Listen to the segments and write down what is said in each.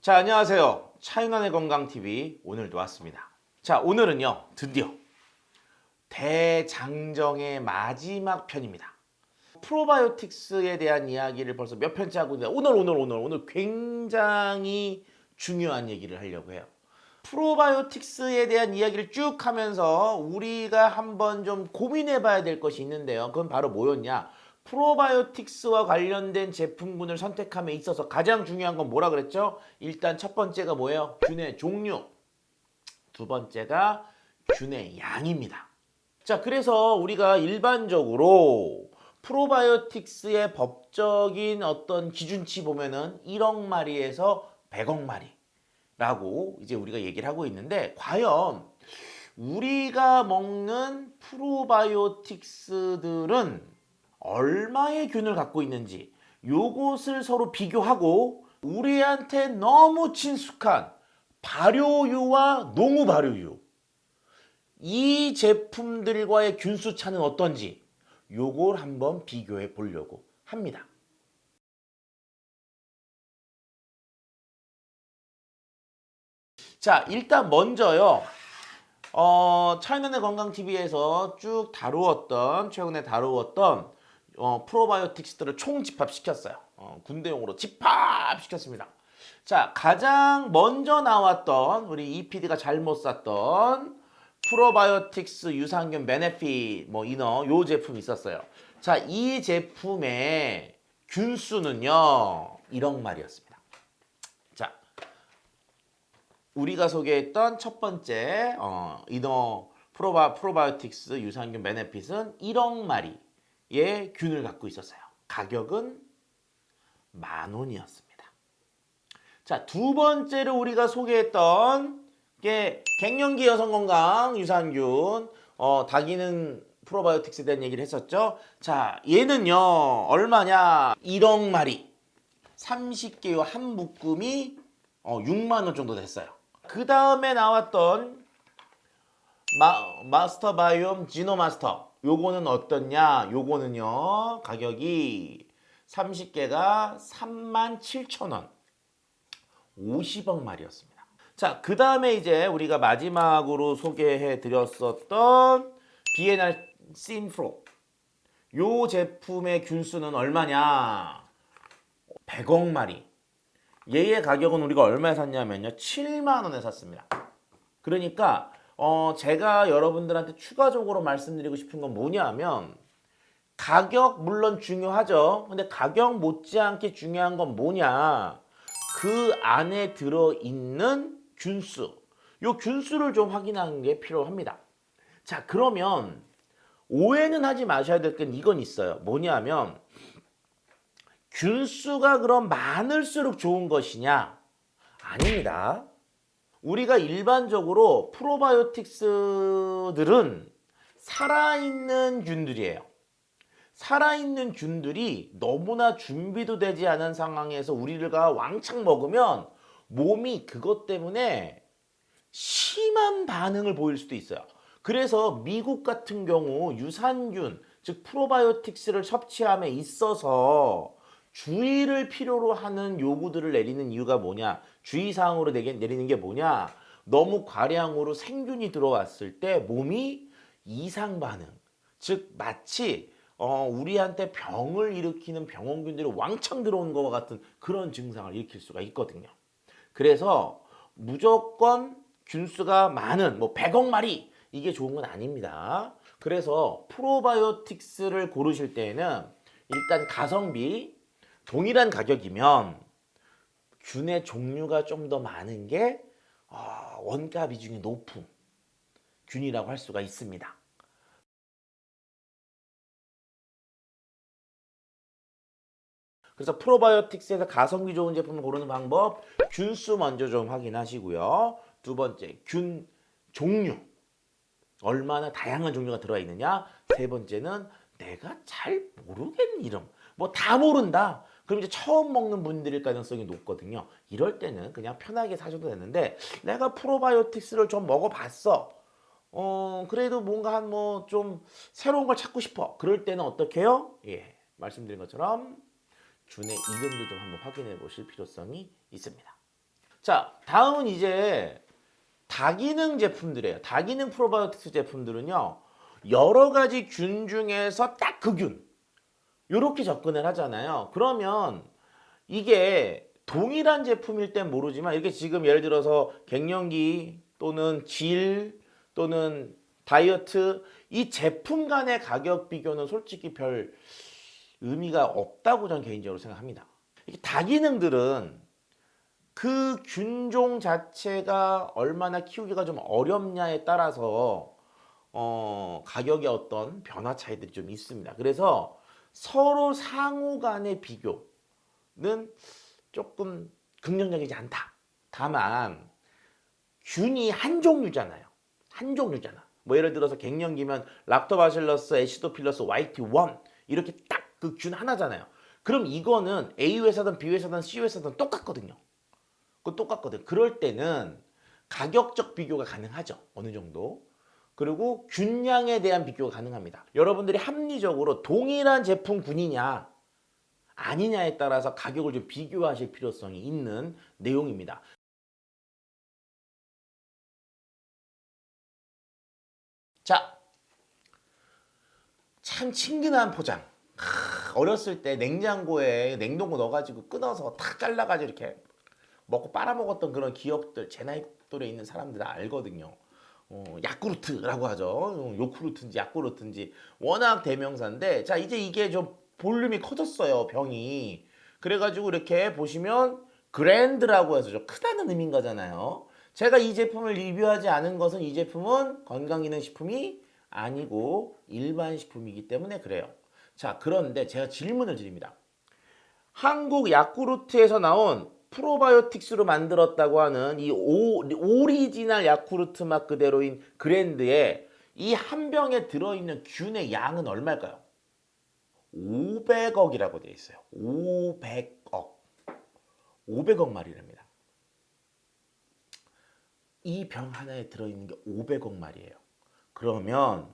자, 안녕하세요. 차윤환의 건강TV 오늘도 왔습니다. 자, 오늘은요 드디어 대장정의 마지막 편입니다. 프로바이오틱스에 대한 이야기를 벌써 몇 편째 하고 있는데 오늘 굉장히 중요한 얘기를 하려고 해요. 프로바이오틱스에 대한 이야기를 쭉 하면서 우리가 한번 좀 고민해 봐야 될 것이 있는데요. 그건 바로 뭐였냐? 프로바이오틱스와 관련된 제품군을 선택함에 있어서 가장 중요한 건 뭐라 그랬죠? 일단 첫 번째가 뭐예요? 균의 종류. 두 번째가 균의 양입니다. 자, 그래서 우리가 일반적으로 프로바이오틱스의 법적인 어떤 기준치 보면은 1억 마리에서 100억 마리라고 이제 우리가 얘기를 하고 있는데, 과연 우리가 먹는 프로바이오틱스들은 얼마의 균을 갖고 있는지 요것을 서로 비교하고, 우리한테 너무 친숙한 발효유와 농후 발효유, 이 제품들과의 균수 차는 어떤지 요걸 한번 비교해 보려고 합니다. 자, 일단 먼저요. 차이나의 건강TV에서 쭉 최근에 다루었던 프로바이오틱스들을 총집합시켰어요. 군대용으로 집합시켰습니다. 자, 가장 먼저 나왔던, 우리 EPD가 잘못 샀던 프로바이오틱스 유산균 베네핏 이너 요 제품이 있었어요. 자, 이 제품의 균수는요 1억 마리였습니다. 자, 우리가 소개했던 첫 번째 이너 프로바이오틱스 유산균 베네핏은 1억 마리의 균을 갖고 있었어요. 가격은 10,000원이었습니다. 자, 두 번째로 우리가 소개했던 게 갱년기 여성건강 유산균 다기능 프로바이오틱스에 대한 얘기를 했었죠. 자, 얘는요 얼마냐? 1억 마리 30개의 한 묶음이 6만 원 정도 됐어요. 그 다음에 나왔던 마스터바이옴 지노마스터, 요거는 어떻냐? 요거는요 가격이 30개가 37,000원, 50억 마리였습니다. 자, 그 다음에 이제 우리가 마지막으로 소개해 드렸었던 비에날 심프로, 요 제품의 균수는 얼마냐? 100억 마리. 얘의 가격은 우리가 얼마에 샀냐면요 7만 원에 샀습니다. 그러니까 제가 여러분들한테 추가적으로 말씀드리고 싶은 건 뭐냐면, 가격 물론 중요하죠. 근데 가격 못지않게 중요한 건 뭐냐? 그 안에 들어있는 균수. 요 균수를 좀 확인하는 게 필요합니다. 자, 그러면 오해는 하지 마셔야 될 건 이건 있어요. 뭐냐면, 균수가 그럼 많을수록 좋은 것이냐? 아닙니다. 우리가 일반적으로 프로바이오틱스들은 살아있는 균들이에요. 살아있는 균들이 너무나 준비도 되지 않은 상황에서 우리가 왕창 먹으면 몸이 그것 때문에 심한 반응을 보일 수도 있어요. 그래서 미국 같은 경우 유산균, 즉 프로바이오틱스를 섭취함에 있어서 주의를 필요로 하는 요구들을 내리는 이유가 뭐냐? 주의사항으로 내리는 게 뭐냐? 너무 과량으로 생균이 들어왔을 때 몸이 이상 반응, 즉 마치 우리한테 병을 일으키는 병원균들이 왕창 들어오는 것과 같은 그런 증상을 일으킬 수가 있거든요. 그래서 무조건 균수가 많은 100억 마리 이게 좋은 건 아닙니다. 그래서 프로바이오틱스를 고르실 때에는 일단 가성비 동일한 가격이면 균의 종류가 좀 더 많은 게 원가 비중이 높은 균이라고 할 수가 있습니다. 그래서 프로바이오틱스에서 가성비 좋은 제품을 고르는 방법, 균수 먼저 좀 확인하시고요. 두 번째, 균 종류. 얼마나 다양한 종류가 들어가 있느냐. 세 번째는 내가 잘 모르겠는 이름. 다 모른다. 그럼 이제 처음 먹는 분들일 가능성이 높거든요. 이럴 때는 그냥 편하게 사셔도 되는데, 내가 프로바이오틱스를 좀 먹어봤어. 그래도 뭔가 한 뭐 좀 새로운 걸 찾고 싶어. 그럴 때는 어떻게 해요? 예, 말씀드린 것처럼 균의 이름도 좀 한번 확인해 보실 필요성이 있습니다. 자, 다음은 이제 다기능 제품들이에요. 다기능 프로바이오틱스 제품들은요, 여러 가지 균 중에서 딱 그 균, 요렇게 접근을 하잖아요. 그러면 이게 동일한 제품일 땐 모르지만 이렇게 지금 예를 들어서 갱년기 또는 질 또는 다이어트 이 제품 간의 가격 비교는 솔직히 별 의미가 없다고 저는 개인적으로 생각합니다. 이게 다기능들은 그 균종 자체가 얼마나 키우기가 좀 어렵냐에 따라서 가격의 어떤 변화 차이들이 좀 있습니다. 그래서 서로 상호 간의 비교는 조금 긍정적이지 않다. 다만 균이 한 종류잖아요. 한 종류잖아. 뭐 예를 들어서 갱년기면 락토바실러스, 애시도필러스, YT1 이렇게 딱 그 균 하나잖아요. 그럼 이거는 A 회사든 B 회사든 C 회사든 똑같거든요. 그거 똑같거든. 그럴 때는 가격적 비교가 가능하죠. 어느 정도. 그리고 균량에 대한 비교가 가능합니다. 여러분들이 합리적으로 동일한 제품 군이냐 아니냐에 따라서 가격을 좀 비교하실 필요성이 있는 내용입니다. 자, 참 친근한 포장. 어렸을 때 냉장고에 냉동고 넣어가지고 끊어서 탁 잘라가지고 이렇게 먹고 빨아먹었던 그런 기억들 제 나이 또래 있는 사람들 다 알거든요. 야쿠르트라고 하죠. 요쿠르트인지 야쿠르트인지 워낙 대명사인데 자 이제 이게 좀 볼륨이 커졌어요. 병이. 그래가지고 이렇게 보시면 그랜드라고 해서 좀 크다는 의미인 거잖아요. 제가 이 제품을 리뷰하지 않은 것은 이 제품은 건강기능식품이 아니고 일반 식품이기 때문에 그래요. 자 그런데 제가 질문을 드립니다. 한국 야쿠르트에서 나온 프로바이오틱스로 만들었다고 하는 이 오리지널 야쿠르트 맛 그대로인 그랜드에 이 한 병에 들어있는 균의 양은 얼마일까요? 500억이라고 되어 있어요. 500억. 500억 마리랍니다. 이 병 하나에 들어있는 게 500억 마리예요. 그러면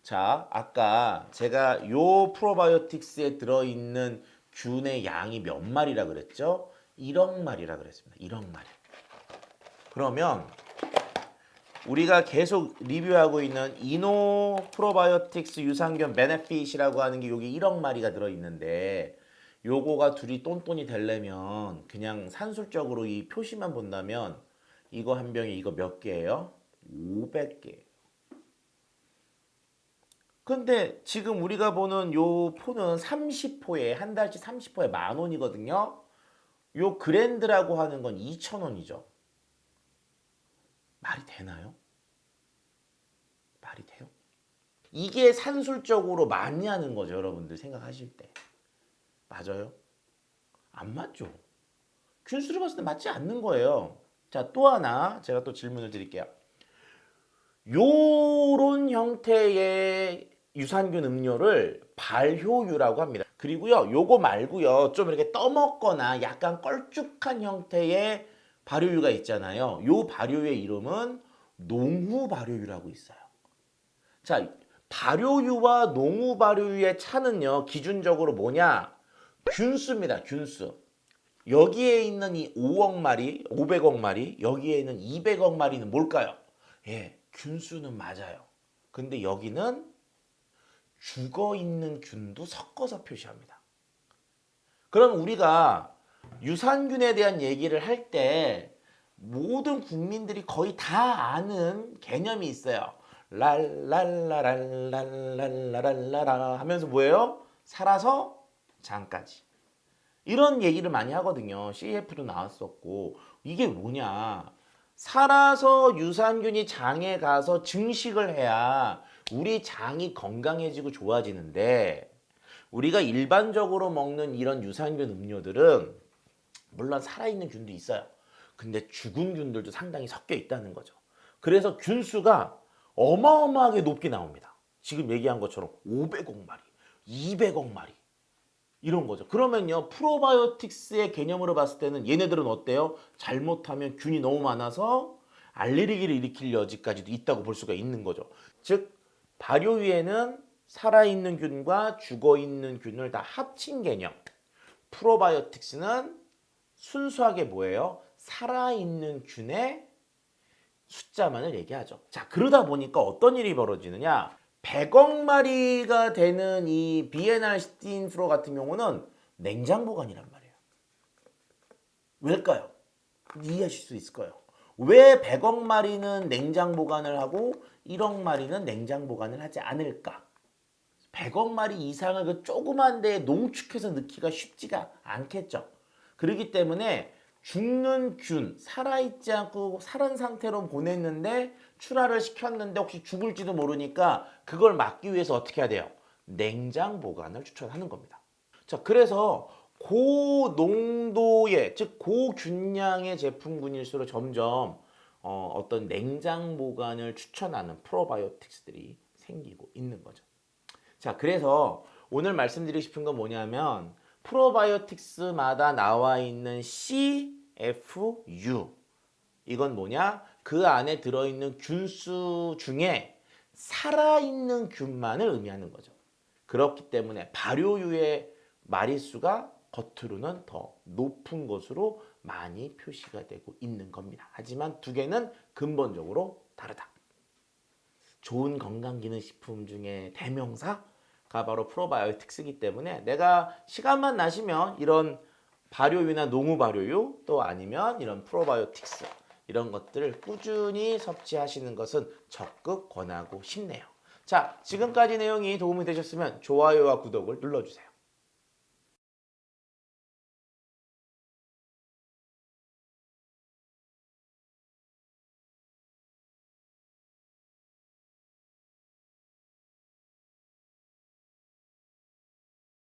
자 아까 제가 요 프로바이오틱스에 들어있는 균의 양이 몇 마리라 그랬죠? 1억 마리라 그랬습니다. 1억 마리. 그러면 우리가 계속 리뷰하고 있는 이노 프로바이오틱스 유산균 베네핏이라고 하는 게 여기 1억 마리가 들어있는데 요거가 둘이 똔똔이 되려면 그냥 산술적으로 이 표시만 본다면 이거 한 병에 이거 몇 개예요? 500개. 근데 지금 우리가 보는 요 포는 30포에 한 달치 30포에 10,000원이거든요. 요 그랜드라고 하는 건 2,000원이죠. 말이 되나요? 말이 돼요? 이게 산술적으로 맞냐는 거죠, 여러분들 생각하실 때. 맞아요? 안 맞죠. 균수를 봤을 때 맞지 않는 거예요. 자, 또 하나 제가 또 질문을 드릴게요. 요런 형태의 유산균 음료를 발효유라고 합니다. 그리고요, 요거 말고요, 좀 이렇게 떠먹거나 약간 껄쭉한 형태의 발효유가 있잖아요. 요 발효유의 이름은 농후 발효유라고 있어요. 자, 발효유와 농후 발효유의 차는요, 기준적으로 뭐냐? 균수입니다, 균수. 여기에 있는 이 5억 마리, 500억 마리, 여기에 있는 200억 마리는 뭘까요? 예, 균수는 맞아요. 근데 여기는 죽어 있는 균도 섞어서 표시합니다. 그럼 우리가 유산균에 대한 얘기를 할 때 모든 국민들이 거의 다 아는 개념이 있어요. 랄랄라랄랄랄랄랄라 하면서 뭐예요? 살아서 장까지. 이런 얘기를 많이 하거든요. CF도 나왔었고 이게 뭐냐? 살아서 유산균이 장에 가서 증식을 해야 우리 장이 건강해지고 좋아지는데 우리가 일반적으로 먹는 이런 유산균 음료들은 물론 살아있는 균도 있어요. 근데 죽은 균들도 상당히 섞여 있다는 거죠. 그래서 균수가 어마어마하게 높게 나옵니다. 지금 얘기한 것처럼 500억 마리, 200억 마리 이런 거죠. 그러면요 프로바이오틱스의 개념으로 봤을 때는 얘네들은 어때요? 잘못하면 균이 너무 많아서 알레르기를 일으킬 여지까지도 있다고 볼 수가 있는 거죠. 즉 발효유에는 살아있는 균과 죽어있는 균을 다 합친 개념. 프로바이오틱스는 순수하게 뭐예요? 살아있는 균의 숫자만을 얘기하죠. 자, 그러다 보니까 어떤 일이 벌어지느냐? 100억 마리가 되는 이 비에날 시틴프로 같은 경우는 냉장 보관이란 말이에요. 왜일까요? 이해하실 수 있을 거예요. 왜 100억 마리는 냉장 보관을 하고 1억 마리는 냉장 보관을 하지 않을까? 100억 마리 이상을 그 조그만 데에 농축해서 넣기가 쉽지가 않겠죠. 그렇기 때문에 죽는 균, 살아있지 않고 살은 상태로 보냈는데 출하를 시켰는데 혹시 죽을지도 모르니까 그걸 막기 위해서 어떻게 해야 돼요? 냉장 보관을 추천하는 겁니다. 자, 그래서 고농도의, 즉 고균량의 제품군일수록 점점 어떤 냉장 보관을 추천하는 프로바이오틱스들이 생기고 있는 거죠. 자, 그래서 오늘 말씀드리고 싶은 건 뭐냐면 프로바이오틱스마다 나와 있는 CFU 이건 뭐냐? 그 안에 들어있는 균수 중에 살아있는 균만을 의미하는 거죠. 그렇기 때문에 발효유의 마리수가 겉으로는 더 높은 것으로 많이 표시가 되고 있는 겁니다. 하지만 두 개는 근본적으로 다르다. 좋은 건강기능식품 중에 대명사가 바로 프로바이오틱스이기 때문에 내가 시간만 나시면 이런 발효유나 농후 발효유 또 아니면 이런 프로바이오틱스 이런 것들을 꾸준히 섭취하시는 것은 적극 권하고 싶네요. 자, 지금까지 내용이 도움이 되셨으면 좋아요와 구독을 눌러주세요.